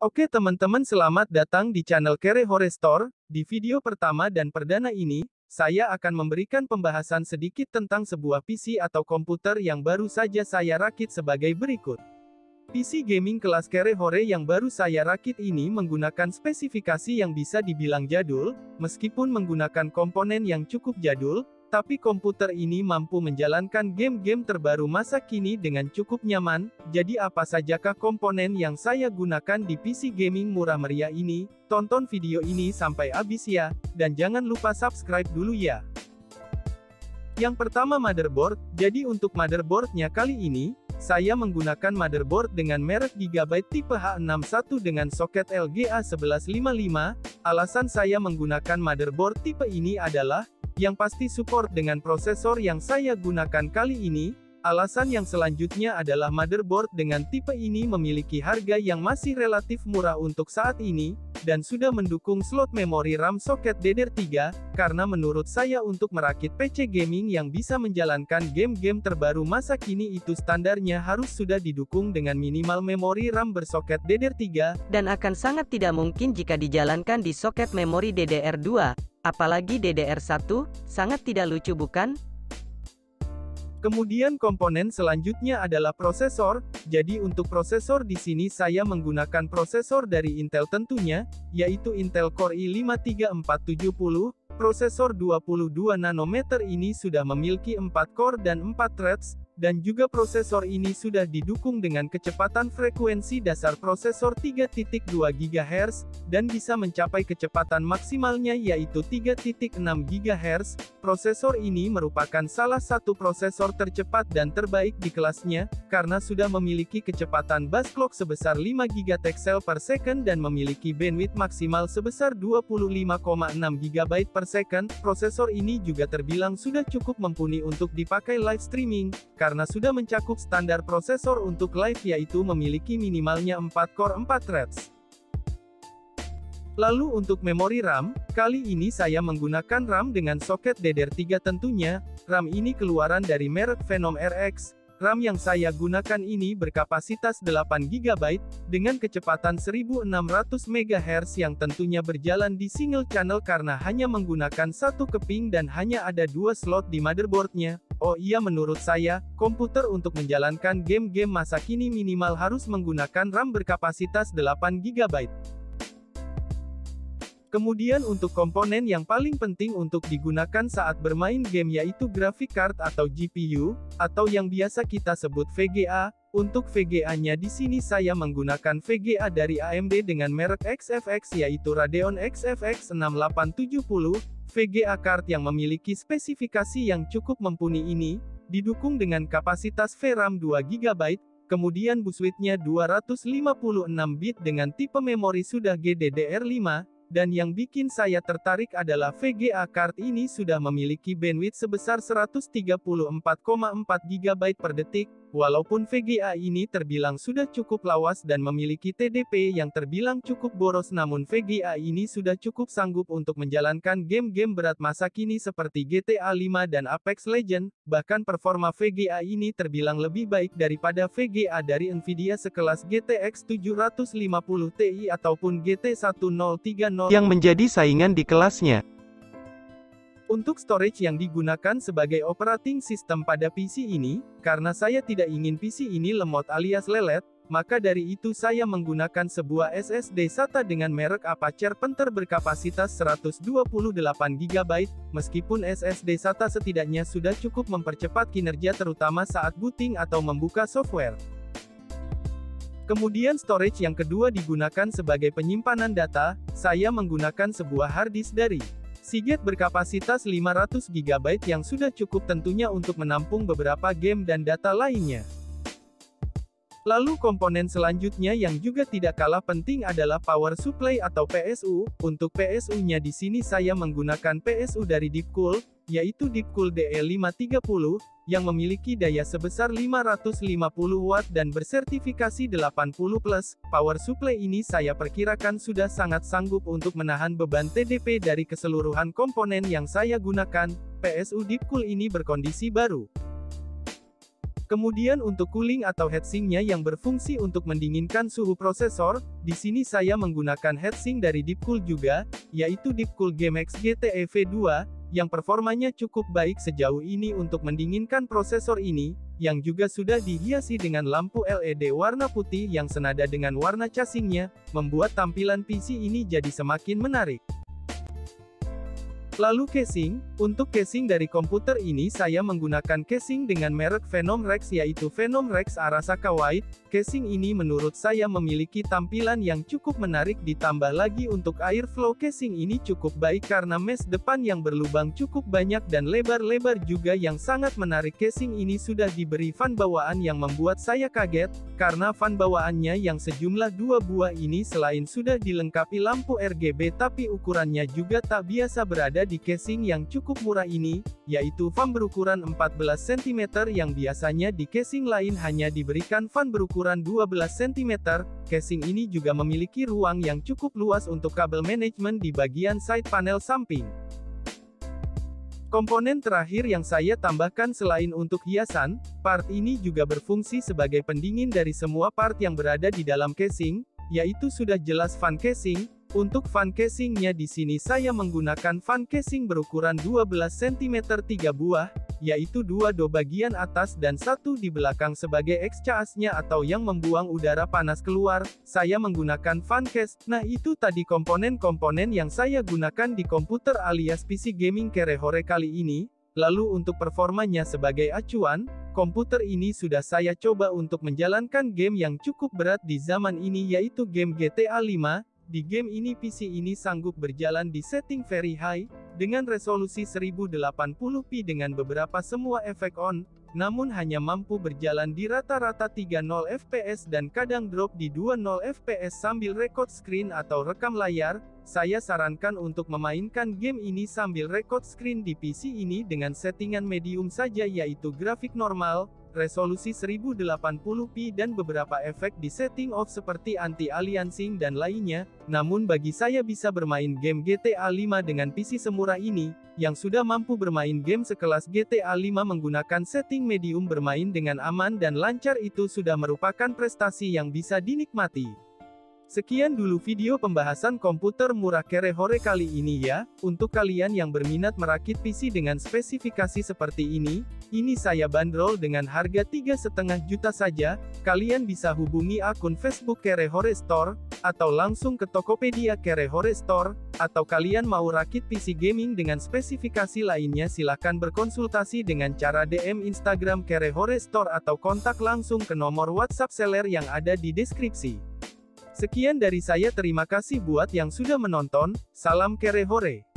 Oke teman-teman, selamat datang di channel Kere Hore Store. Di video pertama dan perdana ini, saya akan memberikan pembahasan sedikit tentang sebuah PC atau komputer yang baru saja saya rakit sebagai berikut. PC gaming kelas Kere Hore yang baru saya rakit ini menggunakan spesifikasi yang bisa dibilang jadul, meskipun menggunakan komponen yang cukup jadul, tapi komputer ini mampu menjalankan game-game terbaru masa kini dengan cukup nyaman. Jadi apa sajakah komponen yang saya gunakan di PC gaming murah meriah ini? Tonton video ini sampai habis ya, dan jangan lupa subscribe dulu ya. Yang pertama, motherboard. Jadi untuk motherboardnya kali ini, saya menggunakan motherboard dengan merek Gigabyte tipe H61 dengan soket LGA 1155. Alasan saya menggunakan motherboard tipe ini adalah, yang pasti support dengan prosesor yang saya gunakan kali ini. Alasan yang selanjutnya adalah motherboard dengan tipe ini memiliki harga yang masih relatif murah untuk saat ini, dan sudah mendukung slot memori RAM soket DDR3, karena menurut saya untuk merakit PC gaming yang bisa menjalankan game-game terbaru masa kini itu standarnya harus sudah didukung dengan minimal memori RAM bersoket DDR3, dan akan sangat tidak mungkin jika dijalankan di soket memori DDR2, apalagi DDR1, sangat tidak lucu bukan? Kemudian komponen selanjutnya adalah prosesor. Jadi untuk prosesor di sini saya menggunakan prosesor dari Intel tentunya, yaitu Intel Core i5-3470. Prosesor 22 nanometer ini sudah memiliki 4 core dan 4 threads, dan juga prosesor ini sudah didukung dengan kecepatan frekuensi dasar prosesor 3.2 GHz, dan bisa mencapai kecepatan maksimalnya yaitu 3.6 GHz. Prosesor ini merupakan salah satu prosesor tercepat dan terbaik di kelasnya, karena sudah memiliki kecepatan bus clock sebesar 5 GHz per second dan memiliki bandwidth maksimal sebesar 25,6 GB per second. Prosesor ini juga terbilang sudah cukup mumpuni untuk dipakai live streaming, karena sudah mencakup standar prosesor untuk live yaitu memiliki minimalnya 4 core 4 threads. Lalu untuk memori RAM, kali ini saya menggunakan RAM dengan soket DDR3 tentunya. RAM ini keluaran dari merek Phenom RX. RAM yang saya gunakan ini berkapasitas 8 GB, dengan kecepatan 1600 MHz yang tentunya berjalan di single channel karena hanya menggunakan satu keping dan hanya ada 2 slot di motherboardnya. Oh iya, menurut saya, komputer untuk menjalankan game-game masa kini minimal harus menggunakan RAM berkapasitas 8 GB. Kemudian untuk komponen yang paling penting untuk digunakan saat bermain game yaitu graphic card atau GPU, atau yang biasa kita sebut VGA. Untuk VGA-nya di sini saya menggunakan VGA dari AMD dengan merek XFX yaitu Radeon XFX 6870. VGA card yang memiliki spesifikasi yang cukup mumpuni ini, didukung dengan kapasitas VRAM 2 GB, kemudian buswidth-nya 256 bit dengan tipe memori sudah GDDR5. Dan yang bikin saya tertarik adalah VGA card ini sudah memiliki bandwidth sebesar 134,4 GB per detik. Walaupun VGA ini terbilang sudah cukup lawas dan memiliki TDP yang terbilang cukup boros, namun VGA ini sudah cukup sanggup untuk menjalankan game-game berat masa kini seperti GTA 5 dan Apex Legends. Bahkan performa VGA ini terbilang lebih baik daripada VGA dari Nvidia sekelas GTX 750 Ti ataupun GT 1030 yang menjadi saingan di kelasnya. Untuk storage yang digunakan sebagai operating system pada PC ini, karena saya tidak ingin PC ini lemot alias lelet, maka dari itu saya menggunakan sebuah SSD SATA dengan merek Apache Panther berkapasitas 128 GB, meskipun SSD SATA setidaknya sudah cukup mempercepat kinerja terutama saat booting atau membuka software. Kemudian storage yang kedua digunakan sebagai penyimpanan data. Saya menggunakan sebuah hard disk dari Seagate berkapasitas 500 GB yang sudah cukup tentunya untuk menampung beberapa game dan data lainnya. Lalu komponen selanjutnya yang juga tidak kalah penting adalah power supply atau PSU. Untuk PSU-nya di sini saya menggunakan PSU dari Deepcool, yaitu Deepcool DE530, yang memiliki daya sebesar 550 watt dan bersertifikasi 80+. Power supply ini saya perkirakan sudah sangat sanggup untuk menahan beban TDP dari keseluruhan komponen yang saya gunakan. PSU Deepcool ini berkondisi baru. Kemudian untuk cooling atau heatsinknya yang berfungsi untuk mendinginkan suhu prosesor, di sini saya menggunakan heatsink dari Deepcool juga, yaitu Deepcool GameX GT EV2, yang performanya cukup baik sejauh ini untuk mendinginkan prosesor ini, yang juga sudah dihiasi dengan lampu LED warna putih yang senada dengan warna casingnya, membuat tampilan PC ini jadi semakin menarik. Lalu casing, untuk casing dari komputer ini saya menggunakan casing dengan merek Phenom Rex yaitu Phenom Rex Arasaka White. Casing ini menurut saya memiliki tampilan yang cukup menarik ditambah lagi untuk airflow casing ini cukup baik karena mesh depan yang berlubang cukup banyak dan lebar-lebar juga yang sangat menarik. Casing ini sudah diberi fan bawaan yang membuat saya kaget, karena fan bawaannya yang sejumlah 2 buah ini selain sudah dilengkapi lampu RGB tapi ukurannya juga tak biasa berada di casing yang cukup murah ini, yaitu fan berukuran 14 cm yang biasanya di casing lain hanya diberikan fan berukuran 12 cm. Casing ini juga memiliki ruang yang cukup luas untuk kabel manajemen di bagian side panel samping. Komponen terakhir yang saya tambahkan selain untuk hiasan, part ini juga berfungsi sebagai pendingin dari semua part yang berada di dalam casing, yaitu sudah jelas fan casing. Untuk fan casingnya di sini saya menggunakan fan casing berukuran 12 cm 3 buah, yaitu 2 do bagian atas dan 1 di belakang sebagai exhaust-nya atau yang membuang udara panas keluar. Saya menggunakan fan case. Nah itu tadi komponen-komponen yang saya gunakan di komputer alias PC gaming Cerehore kali ini. Lalu untuk performanya sebagai acuan, komputer ini sudah saya coba untuk menjalankan game yang cukup berat di zaman ini yaitu game GTA 5. Di game ini PC ini sanggup berjalan di setting very high, dengan resolusi 1080p dengan beberapa semua efek on, namun hanya mampu berjalan di rata-rata 30 fps dan kadang drop di 20 fps sambil record screen atau rekam layar. Saya sarankan untuk memainkan game ini sambil record screen di PC ini dengan settingan medium saja yaitu grafik normal, resolusi 1080p dan beberapa efek di setting off seperti anti-aliasing dan lainnya. Namun bagi saya bisa bermain game GTA 5 dengan PC semurah ini, yang sudah mampu bermain game sekelas GTA 5 menggunakan setting medium bermain dengan aman dan lancar itu sudah merupakan prestasi yang bisa dinikmati. Sekian dulu video pembahasan komputer murah Cerehore kali ini ya. Untuk kalian yang berminat merakit PC dengan spesifikasi seperti ini saya bandrol dengan harga 3,5 juta saja. Kalian bisa hubungi akun Facebook Cerehore Store, atau langsung ke Tokopedia Cerehore Store, atau kalian mau rakit PC gaming dengan spesifikasi lainnya silahkan berkonsultasi dengan cara DM Instagram Cerehore Store atau kontak langsung ke nomor WhatsApp seller yang ada di deskripsi. Sekian dari saya, terima kasih buat yang sudah menonton, salam Cerehore.